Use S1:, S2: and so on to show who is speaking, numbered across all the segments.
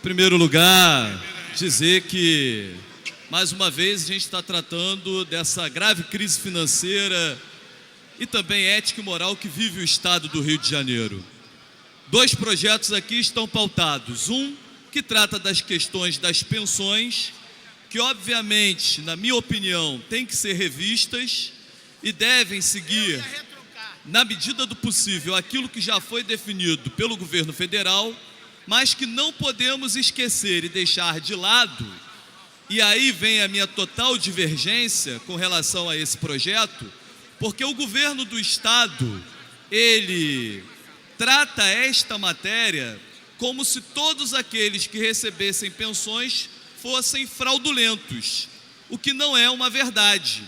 S1: primeiro lugar, dizer que, mais uma vez, a gente está tratando dessa grave crise financeira e também ética e moral que vive o Estado do Rio de Janeiro. Dois projetos aqui estão pautados. Um, que trata das questões das pensões, que obviamente, na minha opinião, tem que ser revistas e devem seguir, na medida do possível, aquilo que já foi definido pelo governo federal, mas que não podemos esquecer e deixar de lado, e aí vem a minha total divergência com relação a esse projeto, porque o governo do Estado, ele trata esta matéria como se todos aqueles que recebessem pensões fossem fraudulentos, o que não é uma verdade.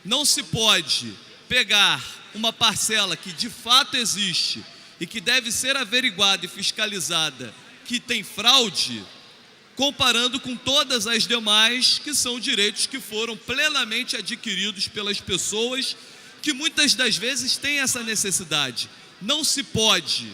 S1: Não se pode pegar uma parcela que de fato existe e que deve ser averiguada e fiscalizada, que tem fraude, comparando com todas as demais, que são direitos que foram plenamente adquiridos pelas pessoas, que muitas das vezes têm essa necessidade. Não se pode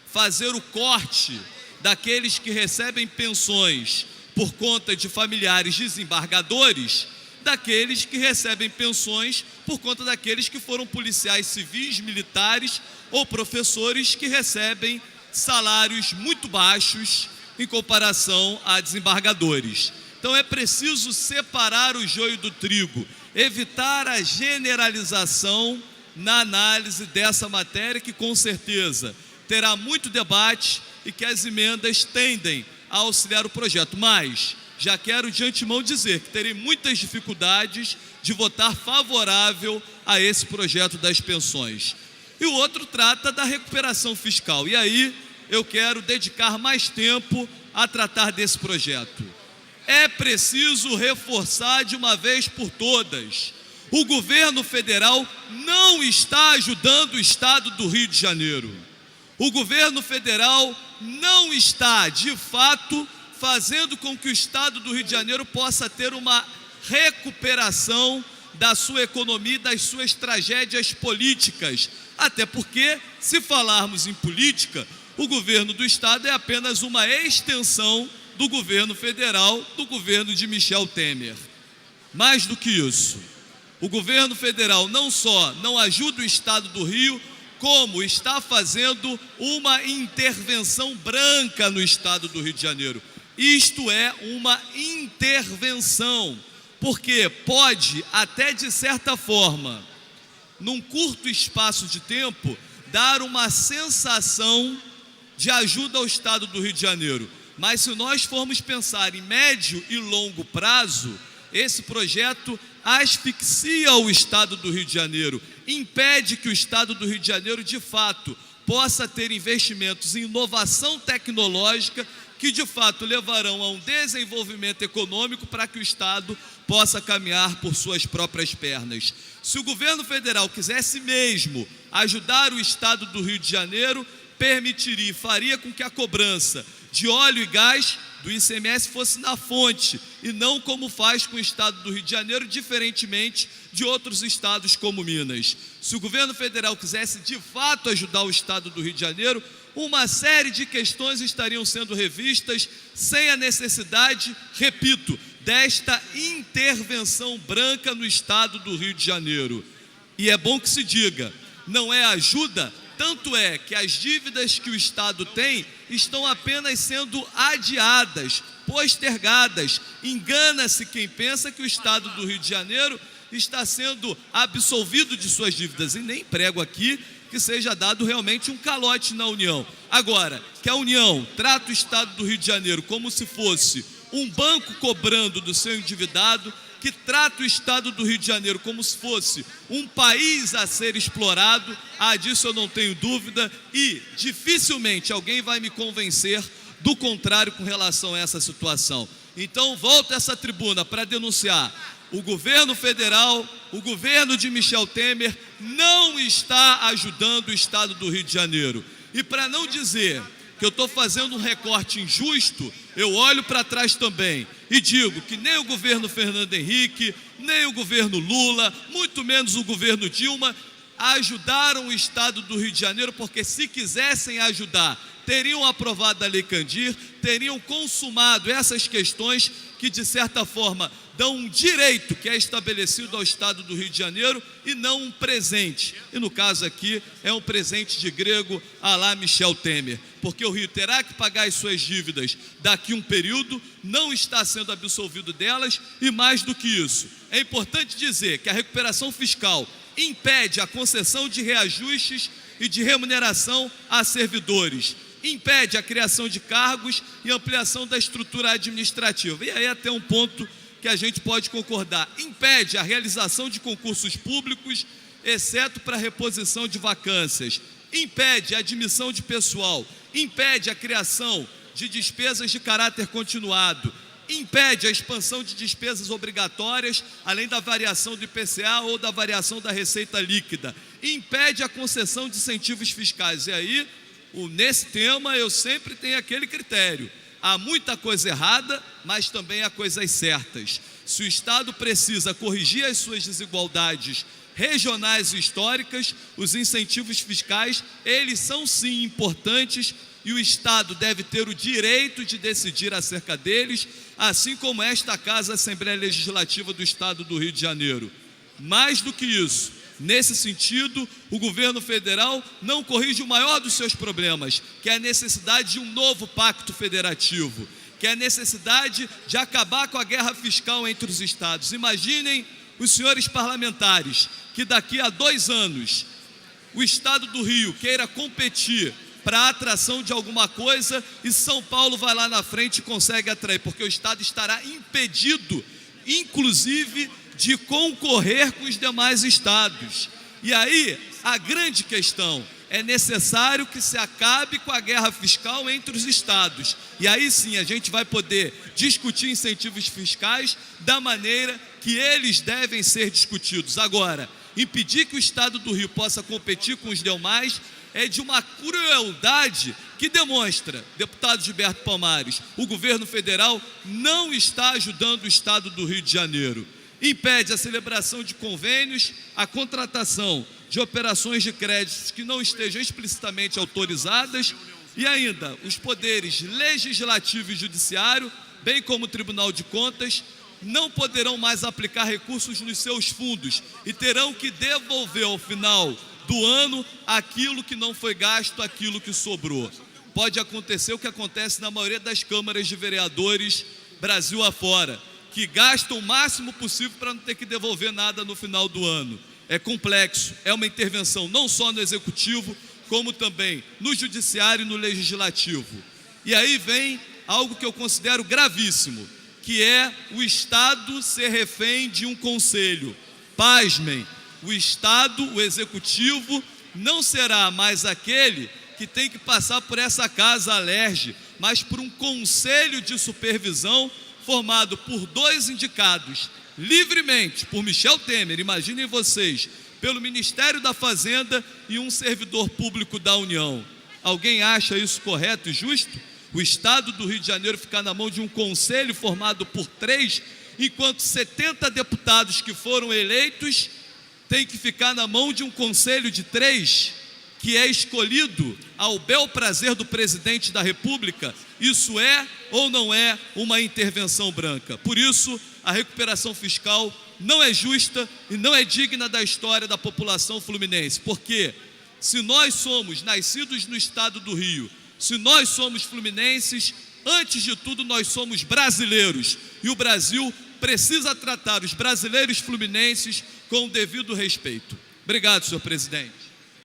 S1: fazer o corte daqueles que recebem pensões por conta de familiares desembargadores, daqueles que recebem pensões por conta daqueles que foram policiais civis, militares ou professores que recebem salários muito baixos em comparação a desembargadores. Então é preciso separar o joio do trigo, evitar a generalização na análise dessa matéria, que com certeza terá muito debate e que as emendas tendem a auxiliar o projeto, mas já quero de antemão dizer que terei muitas dificuldades de votar favorável a esse projeto das pensões. E o outro trata da recuperação fiscal, e aí eu quero dedicar mais tempo a tratar desse projeto. É preciso reforçar de uma vez por todas: o governo federal não está ajudando o Estado do Rio de Janeiro. O governo federal não está, de fato, fazendo com que o Estado do Rio de Janeiro possa ter uma recuperação da sua economia e das suas tragédias políticas. Até porque, se falarmos em política, o governo do Estado é apenas uma extensão do governo federal, do governo de Michel Temer. Mais do que isso, o governo federal não só não ajuda o Estado do Rio, como está fazendo uma intervenção branca no Estado do Rio de Janeiro. Isto é uma intervenção, porque pode, até de certa forma, num curto espaço de tempo, dar uma sensação de ajuda ao Estado do Rio de Janeiro. Mas se nós formos pensar em médio e longo prazo, esse projeto asfixia o Estado do Rio de Janeiro, impede que o Estado do Rio de Janeiro, de fato, possa ter investimentos em inovação tecnológica que, de fato, levarão a um desenvolvimento econômico para que o Estado possa caminhar por suas próprias pernas. Se o governo federal quisesse mesmo ajudar o Estado do Rio de Janeiro, permitiria e faria com que a cobrança de óleo e gás do ICMS fosse na fonte, e não como faz com o Estado do Rio de Janeiro, diferentemente de outros estados como Minas. Se o governo federal quisesse de fato ajudar o Estado do Rio de Janeiro, uma série de questões estariam sendo revistas sem a necessidade, repito, desta intervenção branca no Estado do Rio de Janeiro. E é bom que se diga, não é ajuda. Tanto é que as dívidas que o Estado tem estão apenas sendo adiadas, postergadas. Engana-se quem pensa que o Estado do Rio de Janeiro está sendo absolvido de suas dívidas. E nem prego aqui que seja dado realmente um calote na União. Agora, que a União trata o Estado do Rio de Janeiro como se fosse um banco cobrando do seu endividado, que trata o Estado do Rio de Janeiro como se fosse um país a ser explorado, disso eu não tenho dúvida, e dificilmente alguém vai me convencer do contrário com relação a essa situação. Então, volto a essa tribuna para denunciar: o governo federal, o governo de Michel Temer, não está ajudando o Estado do Rio de Janeiro. E para não dizer que eu estou fazendo um recorte injusto, eu olho para trás também e digo que nem o governo Fernando Henrique, nem o governo Lula, muito menos o governo Dilma, ajudaram o Estado do Rio de Janeiro, porque se quisessem ajudar teriam aprovado a Lei Candir, teriam consumado essas questões que, de certa forma, dão um direito que é estabelecido ao Estado do Rio de Janeiro e não um presente. E no caso aqui, é um presente de grego à la Michel Temer, porque o Rio terá que pagar as suas dívidas daqui a um período, não está sendo absolvido delas, e mais do que isso, é importante dizer que a recuperação fiscal impede a concessão de reajustes e de remuneração a servidores, impede a criação de cargos e ampliação da estrutura administrativa. E aí até um ponto que a gente pode concordar: impede a realização de concursos públicos, exceto para reposição de vacâncias, impede a admissão de pessoal, impede a criação de despesas de caráter continuado, impede a expansão de despesas obrigatórias, além da variação do IPCA ou da variação da receita líquida, impede a concessão de incentivos fiscais. E aí, nesse tema, eu sempre tenho aquele critério: há muita coisa errada, mas também há coisas certas. Se o Estado precisa corrigir as suas desigualdades regionais e históricas, os incentivos fiscais, eles são sim importantes, e o Estado deve ter o direito de decidir acerca deles, assim como esta Casa, a Assembleia Legislativa do Estado do Rio de Janeiro. Mais do que isso, nesse sentido, o governo federal não corrige o maior dos seus problemas, que é a necessidade de um novo pacto federativo, que é a necessidade de acabar com a guerra fiscal entre os estados. Imaginem os senhores parlamentares que daqui a 2 anos o Estado do Rio queira competir para a atração de alguma coisa e São Paulo vai lá na frente e consegue atrair, porque o Estado estará impedido, inclusive, de concorrer com os demais estados. E aí, a grande questão: é necessário que se acabe com a guerra fiscal entre os estados. E aí sim, a gente vai poder discutir incentivos fiscais da maneira que eles devem ser discutidos. Agora, impedir que o Estado do Rio possa competir com os demais é de uma crueldade que demonstra, deputado Gilberto Palmares, o governo federal não está ajudando o Estado do Rio de Janeiro. Impede a celebração de convênios, a contratação de operações de créditos que não estejam explicitamente autorizadas, e ainda os poderes legislativo e judiciário, bem como o Tribunal de Contas, não poderão mais aplicar recursos nos seus fundos e terão que devolver ao final do ano aquilo que não foi gasto, aquilo que sobrou. Pode acontecer o que acontece na maioria das câmaras de vereadores Brasil afora, que gastam o máximo possível para não ter que devolver nada no final do ano. É complexo, é uma intervenção não só no executivo, como também no judiciário e no legislativo. E aí vem algo que eu considero gravíssimo, que é o Estado ser refém de um conselho. Pasmem, o Estado, o executivo, não será mais aquele que tem que passar por essa casa alerge, mas por um conselho de supervisão formado por 2 indicados livremente por Michel Temer, imaginem vocês, pelo Ministério da Fazenda e um servidor público da União. Alguém acha isso correto e justo? O Estado do Rio de Janeiro ficar na mão de um conselho formado por 3, enquanto 70 deputados que foram eleitos têm que ficar na mão de um conselho de 3, que é escolhido ao bel prazer do presidente da República. Isso é ou não é uma intervenção branca? Por isso, a recuperação fiscal não é justa e não é digna da história da população fluminense, porque se nós somos nascidos no estado do Rio, se nós somos fluminenses, antes de tudo nós somos brasileiros, e o Brasil precisa tratar os brasileiros fluminenses com o devido respeito. Obrigado, senhor presidente.